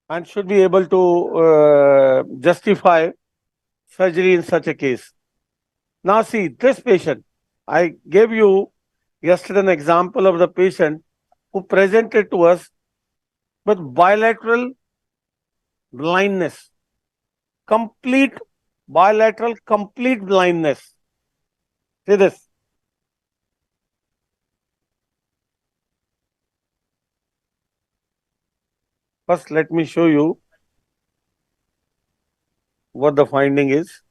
and should be able to justify surgery in such a case. Now, see this patient. I gave you yesterday an example of the patient who presented to us with bilateral blindness, complete bilateral complete blindness. See this. First, let me show you what the finding is.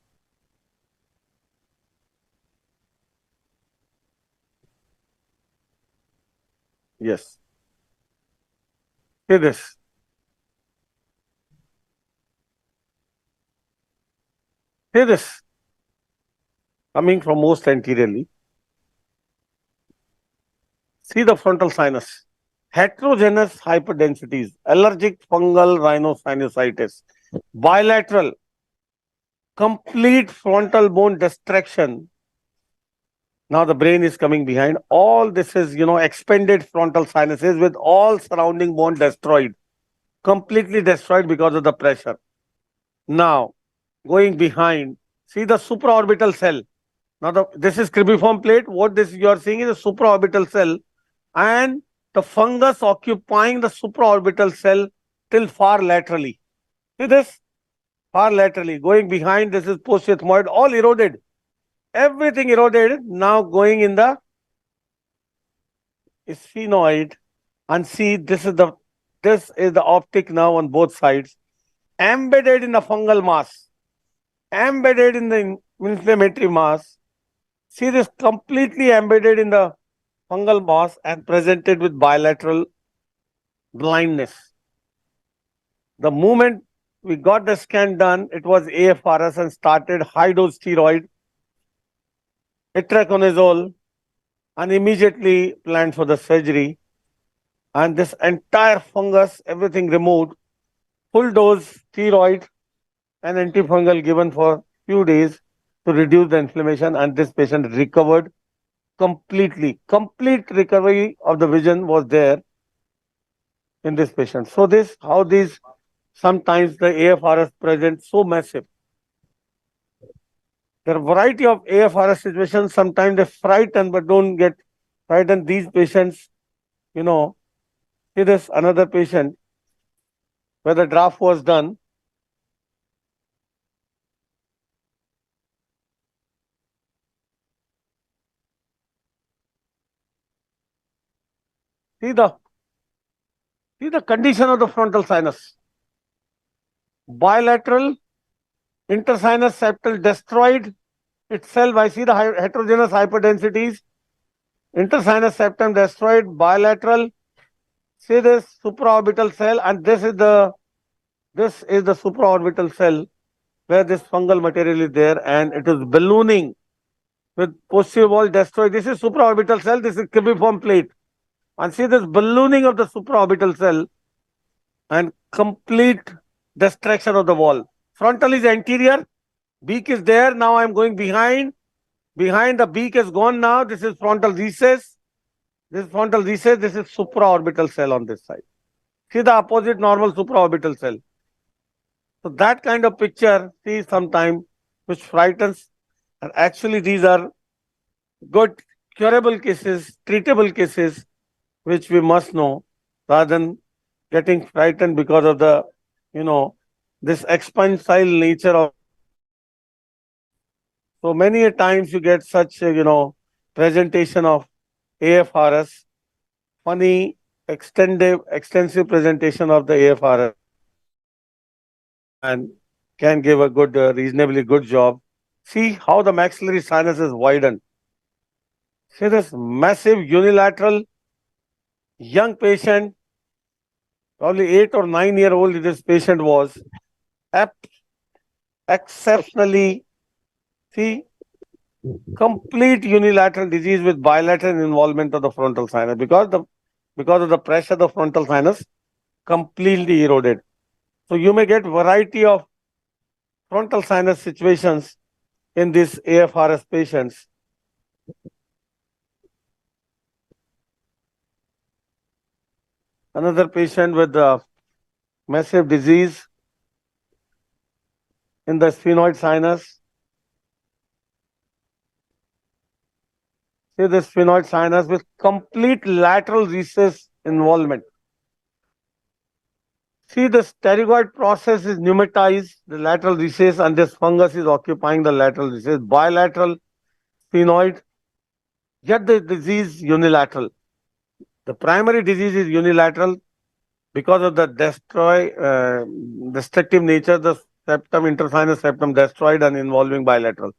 Yes. See this. See this. Coming from most anteriorly. See the frontal sinus. Heterogeneous hyperdensities, allergic fungal rhinosinusitis, bilateral, complete frontal bone destruction. Now the brain is coming behind. All this is, expanded frontal sinuses with all surrounding bone destroyed, completely destroyed because of the pressure. Now, going behind, see the supraorbital cell. Now, this is cribriform plate. What this you are seeing is a supraorbital cell, and the fungus occupying the supraorbital cell till far laterally. See this? Far laterally. Going behind, this is posterior all eroded. Everything eroded. Now going in the sphenoid, and see this is the optic now on both sides, embedded in the fungal mass, embedded in the inflammatory mass. See this completely embedded in the fungal mass and presented with bilateral blindness. The moment we got the scan done, it was AFRS and started high dose steroid, itraconazole, and immediately planned for the surgery. And this entire fungus, everything removed, full dose steroid and antifungal given for few days to reduce the inflammation, and this patient recovered completely. Complete recovery of the vision was there in this patient. So this how these sometimes the AFRS present so massive. There are a variety of AFRS situations. Sometimes they frighten but don't get frightened. These patients, see this another patient where the draft was done. See the see the condition of the frontal sinus. Bilateral intersinus septal destroyed itself. I see the heterogeneous hyperdensities. Intersinus septum destroyed, bilateral. See this supraorbital cell, and this is the supraorbital cell where this fungal material is there, and it is ballooning with posterior wall destroyed. This is supraorbital cell. This is cubiform plate, and see this ballooning of the supraorbital cell and complete destruction of the wall. Frontal is anterior, beak is there. Now I am going behind. Behind the beak is gone now. This is frontal recess. This is frontal recess. This is supraorbital cell on this side. See the opposite normal supraorbital cell. So that kind of picture, see sometime, which frightens. And actually, these are good curable cases, treatable cases, which we must know rather than getting frightened because of the, this expensile nature of. So many a times you get such, presentation of AFRS, funny, extensive presentation of the AFRS, and can give a good, reasonably good job. See how the maxillary sinus is widened. See this massive unilateral young patient, probably 8 or 9 year old this patient was, exceptionally, see, complete unilateral disease with bilateral involvement of the frontal sinus because of the pressure the frontal sinus completely eroded. So you may get variety of frontal sinus situations in these AFRS patients. Another patient with massive disease in the sphenoid sinus. See the sphenoid sinus with complete lateral recess involvement. See the pterygoid process is pneumatized, the lateral recess, and this fungus is occupying the lateral recess. Bilateral sphenoid, yet the disease unilateral. The primary disease is unilateral because of the destructive nature, the septum, intersinus septum destroyed and involving bilateral.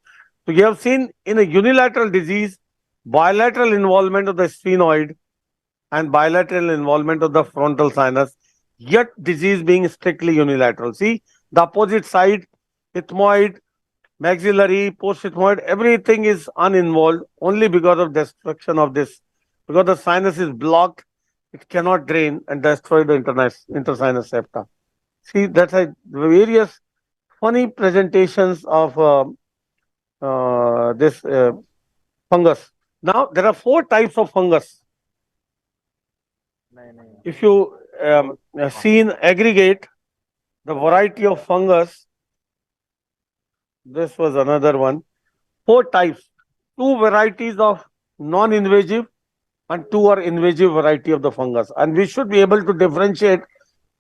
So you have seen in a unilateral disease, bilateral involvement of the sphenoid and bilateral involvement of the frontal sinus, yet disease being strictly unilateral. See, the opposite side, ethmoid, maxillary, post-ethmoid, everything is uninvolved only because of destruction of this. Because the sinus is blocked, it cannot drain and destroy the intersinus septa. See, that's a various funny presentations of this fungus. Now, there are four types of fungus. If you see in aggregate, the variety of fungus, this was another one. Four types, two varieties of non-invasive and two are invasive variety of the fungus. And we should be able to differentiate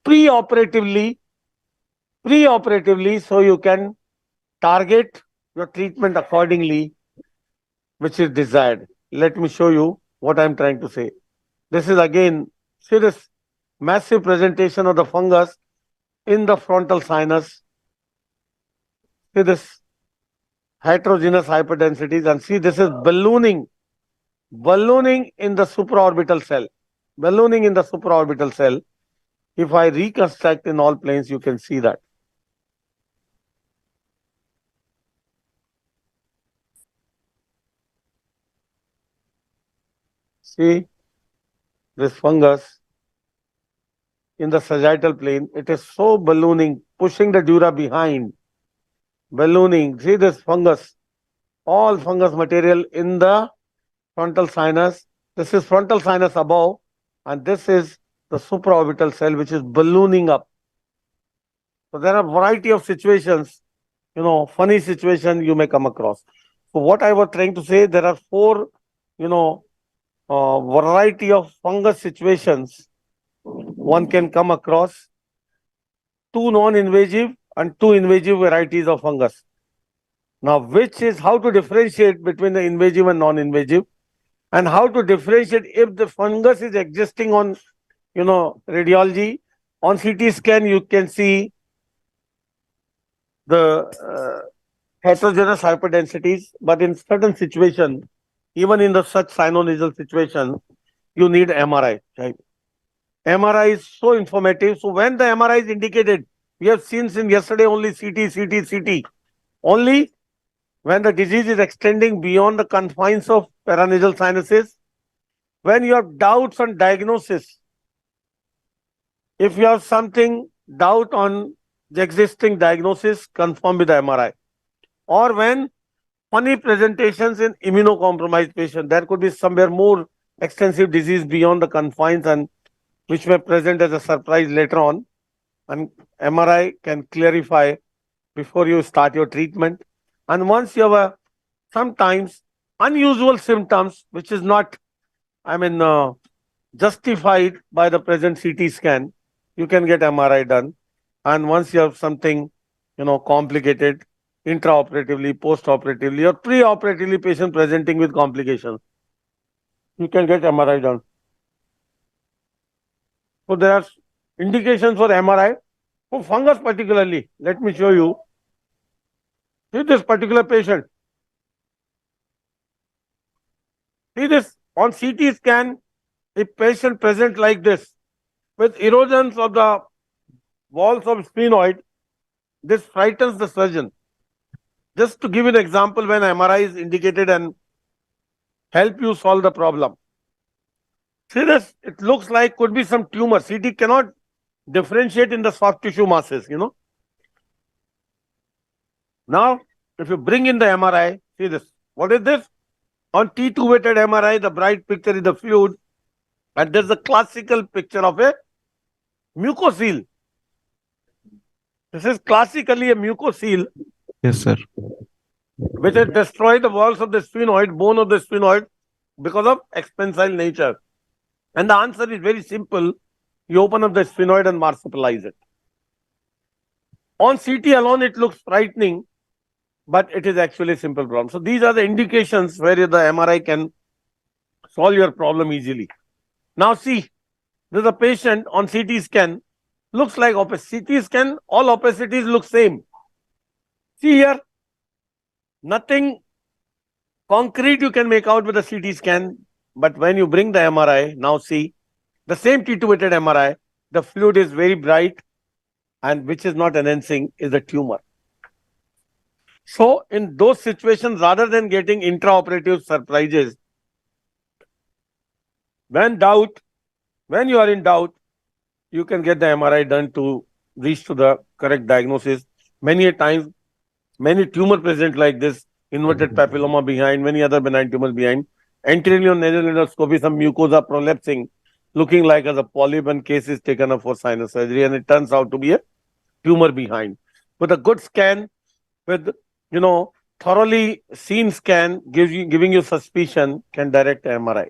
preoperatively, so you can target your treatment accordingly, which is desired. Let me show you what I'm trying to say. This is again, see this massive presentation of the fungus in the frontal sinus. See this heterogeneous hyperdensities and see this is ballooning in the supraorbital cell. Ballooning in the supraorbital cell. If I reconstruct in all planes, you can see that. See this fungus in the sagittal plane, it is so ballooning, pushing the dura behind, ballooning. See this fungus, all fungus material in the frontal sinus. This is frontal sinus above, and this is the supraorbital cell, which is ballooning up. So there are a variety of situations, funny situation you may come across. So what I was trying to say, there are four, variety of fungus situations one can come across, two non-invasive and two invasive varieties of fungus. Now, which is how to differentiate between the invasive and non-invasive, and how to differentiate if the fungus is existing on, radiology. On CT scan, you can see the heterogeneous hyperdensities, but in certain situation, even in the such sinonasal situation, you need MRI. Right? MRI is so informative. So when the MRI is indicated, we have seen since yesterday only CT. Only when the disease is extending beyond the confines of paranasal sinuses, when you have doubts on diagnosis, if you have something doubt on the existing diagnosis, confirm with the MRI. Or when funny presentations in immunocompromised patient, there could be somewhere more extensive disease beyond the confines and which may present as a surprise later on, and MRI can clarify before you start your treatment. And once you have sometimes unusual symptoms, which is not, justified by the present CT scan, you can get MRI done. And once you have something, complicated, intraoperatively, postoperatively, or preoperatively, patient presenting with complications, you can get MRI done. So there are indications for MRI for fungus particularly. Let me show you. See this particular patient. See this on CT scan, a patient present like this with erosions of the walls of sphenoid. This frightens the surgeon. Just to give you an example when MRI is indicated and help you solve the problem. See this, it looks like could be some tumor. CT cannot differentiate in the soft tissue masses, Now, if you bring in the MRI, see this. What is this? On T2 weighted MRI, the bright picture is the fluid, and there's a classical picture of a mucocele. This is classically a mucocele Yes, sir. which has destroyed the walls of the sphenoid, bone of the sphenoid, because of expansile nature. And the answer is very simple. You open up the sphenoid and marsupialize it. On CT alone, it looks frightening, but it is actually a simple problem. So these are the indications where the MRI can solve your problem easily. Now see, there's a patient on CT scan, looks like CT scan, all opacities look same. See here, nothing concrete you can make out with a CT scan, but when you bring the MRI, now see, the same T2-weighted MRI, the fluid is very bright, and which is not enhancing is a tumor. So in those situations, rather than getting intraoperative surprises, when you are in doubt, you can get the MRI done to reach to the correct diagnosis. Many a times, many tumor present like this, inverted papilloma behind, many other benign tumors behind. Anterior nasal endoscopy, some mucosa prolapsing, looking like as a polyp, and case is taken up for sinus surgery, and it turns out to be a tumor behind. With a good scan, with thoroughly seen scan, giving you suspicion, can direct MRI,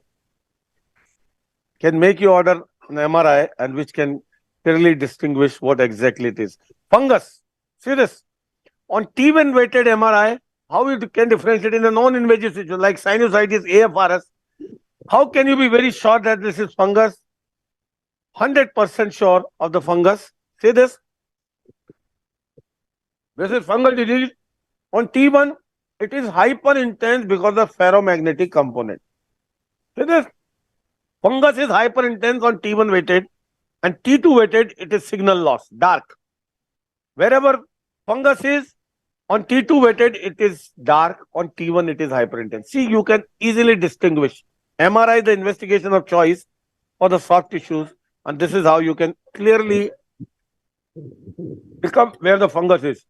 can make you order an MRI, and which can clearly distinguish what exactly it is. Fungus. See this. On T1 weighted MRI, how you can differentiate in a non-invasive situation like sinusitis, AFRS? How can you be very sure that this is fungus? 100% sure of the fungus. See this. This is fungal disease. On T1, it is hyper intense because of ferromagnetic component. See this. Fungus is hyper intense on T1 weighted, and T2 weighted, it is signal loss, dark. Wherever fungus is, on T2 weighted, it is dark. On T1, it is hyper intense. See, you can easily distinguish. MRI, the investigation of choice for the soft tissues, and this is how you can clearly become where the fungus is.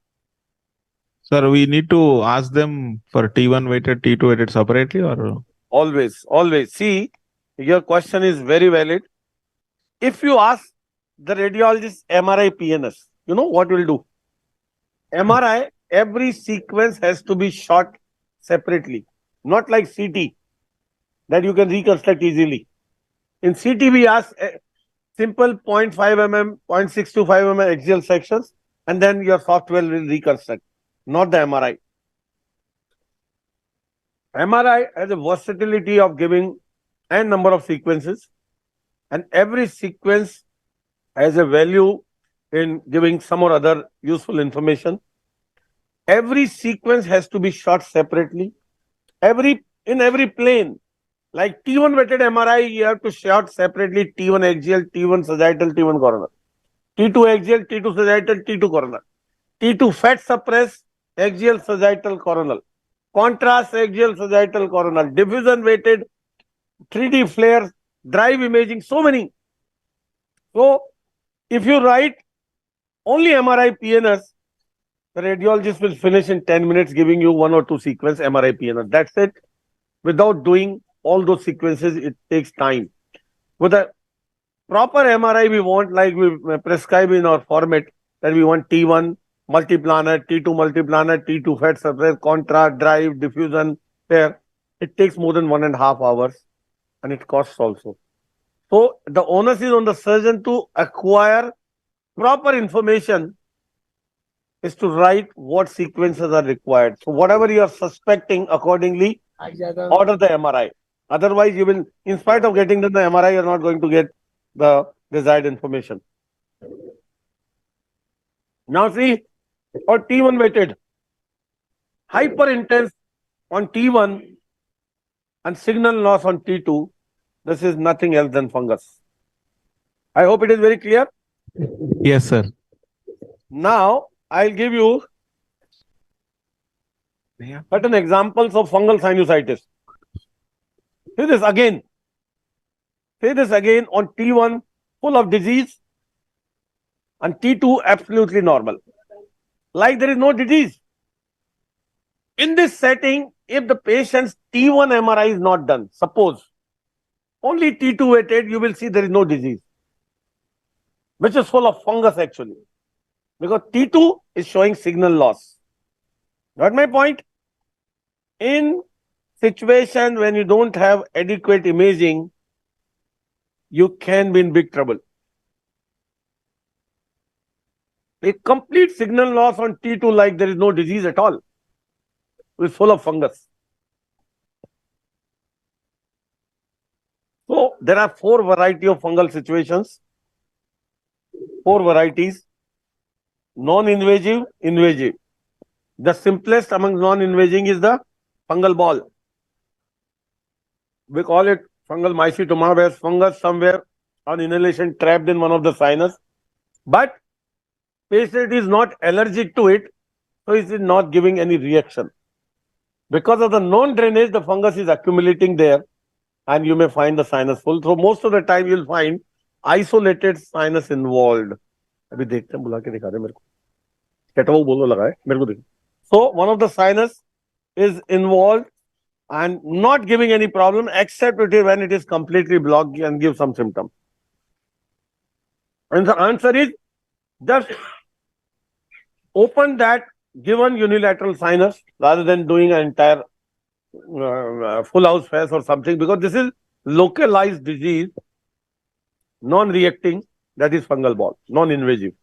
Sir, we need to ask them for T1 weighted, T2 weighted separately, or? Always, always. See, your question is very valid. If you ask the radiologist MRI PNS, you know what we'll do? MRI, every sequence has to be shot separately, not like CT that you can reconstruct easily. In CT, we ask simple 0.5 mm, 0.625 mm axial sections, and then your software will reconstruct, not the MRI. MRI has a versatility of giving n number of sequences, and every sequence has a value in giving some or other useful information. Every sequence has to be shot separately. In every plane, like T1 weighted MRI, you have to shot separately T1 axial, T1 sagittal, T1 coronal, T2 axial, T2 sagittal, T2 coronal, T2 FET suppress, axial sagittal coronal, contrast axial sagittal coronal, diffusion weighted, 3D flares, drive imaging, so many. So if you write only MRI PNS, the radiologist will finish in 10 minutes giving you 1 or 2 sequence MRI PNS. That's it. Without doing all those sequences, it takes time. With a proper MRI, we want, like we prescribe in our format, that we want T1 multiplanar, T2 multiplanar, T2 FET suppress, contrast, drive, diffusion, there. It takes more than 1.5 hours, and it costs also. So the onus is on the surgeon to acquire proper information, is to write what sequences are required. So whatever you are suspecting, accordingly, order the MRI. Otherwise, you will, in spite of getting the MRI, you're not going to get the desired information. Now see, or T1 weighted, hyper intense on T1 and signal loss on T2. This is nothing else than fungus. I hope it is very clear. Yes, sir. Now, I'll give you certain examples of fungal sinusitis. See this again. See this again on T1, full of disease, and T2, absolutely normal. Like there is no disease. In this setting, if the patient's T1 MRI is not done, suppose only T2 weighted, you will see there is no disease, which is full of fungus actually. because T2 is showing signal loss. Got my point? In situation when you don't have adequate imaging, you can be in big trouble. A complete signal loss on T2 like there is no disease at all. It's full of fungus. So there are four variety of fungal situations. Four varieties. Non-invasive, invasive. The simplest among non-invasive is the fungal ball. We call it fungal mycetoma, where fungus somewhere on inhalation trapped in one of the sinus. But patient is not allergic to it, so it is not giving any reaction. Because of the non-drainage, the fungus is accumulating there and you may find the sinus full. So most of the time you'll find isolated sinus involved. अभी देखते हैं बुला के दिखा रहे मेरे को कैटवा बोलो लगा है मेरे को देखो. So one of the sinus is involved and not giving any problem except when it is completely blocked and give some symptom. And the answer is just open that given unilateral sinus rather than doing an entire full house FESS or something, because this is localized disease, non-reacting, that is fungal ball, non-invasive.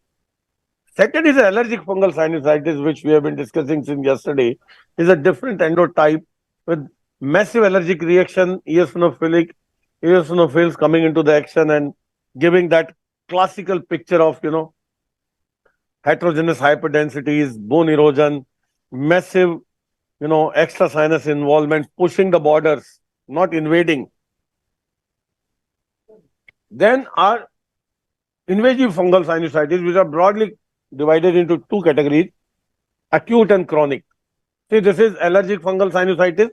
Second is allergic fungal sinusitis, which we have been discussing since yesterday, is a different endotype with massive allergic reaction, eosinophils coming into the action and giving that classical picture of, heterogeneous hyperdensities, bone erosion, massive, extra sinus involvement, pushing the borders, not invading. Then our invasive fungal sinusitis, which are broadly divided into two categories, acute and chronic. See, this is allergic fungal sinusitis.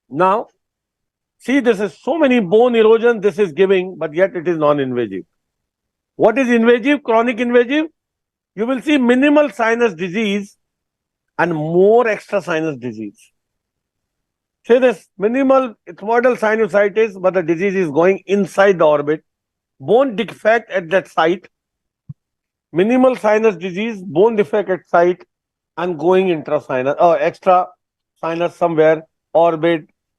Now, see, this is so many bone erosion this is giving, but yet it is non-invasive. What is invasive? Chronic invasive? You will see minimal sinus disease and more extra sinus disease. Say this, minimal ethmoidal sinusitis, but the disease is going inside the orbit. Bone defect at that site. Minimal sinus disease, bone defect at site and going intrasinus or extra sinus somewhere, orbit,